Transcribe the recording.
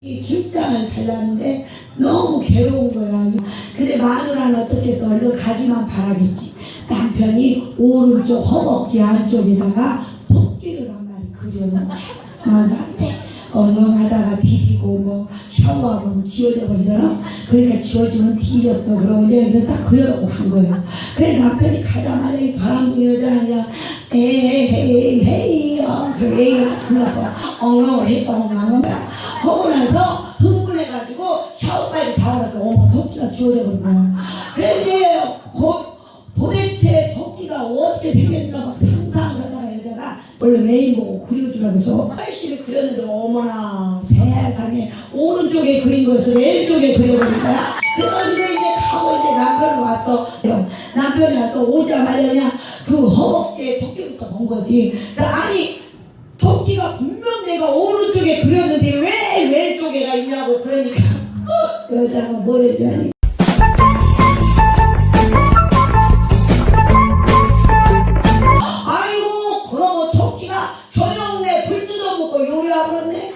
이 출장을 가려는데 너무 괴로운 거야. 근데 마누라는 어떻게 해서 얼른 가기만 바라겠지. 남편이 오른쪽 허벅지 안쪽에다가 토끼를 한 마리 그려놓은 거야. 마누라한테 엉엉하다가 비비고 뭐 샤워하고 지워져 버리잖아. 그러니까 지워지면 뒤졌어. 그러고 이제 딱 그려놓고 한 거예요. 그래 남편이 가자마자 이 바람둥이 여자가 그냥 에헤이 그 애를 딱 불러서 엉엉을 해서 엉엉한 거야. 하고 나서 흥분해가지고 샤워까지 다 하니까 어머 토끼가 지워져 버린 거야. 그래 이제 도대체 토끼가 어떻게 생겼는가 막 상상을 하다가 여자가 원래 메인 보고 그려주라고 해서 열심히 그렸는데 어머나 세상에 오른쪽에 그린 것을 왼쪽에 그려버린 거야. 그래가지고 이제 가고 이제 남편이 왔어. 남편이 와서 오자마자 그냥 그 허벅지에 토끼부터 본 거지. 아니 토끼가 분명 내가 오른쪽에 그렸는데 왜 왼쪽에가 있냐고. 그러니까 여자가 뭐래지 아니 아이고 그러고 토끼가 저녁 내 불 뜯어먹고 요리하고 그랬네.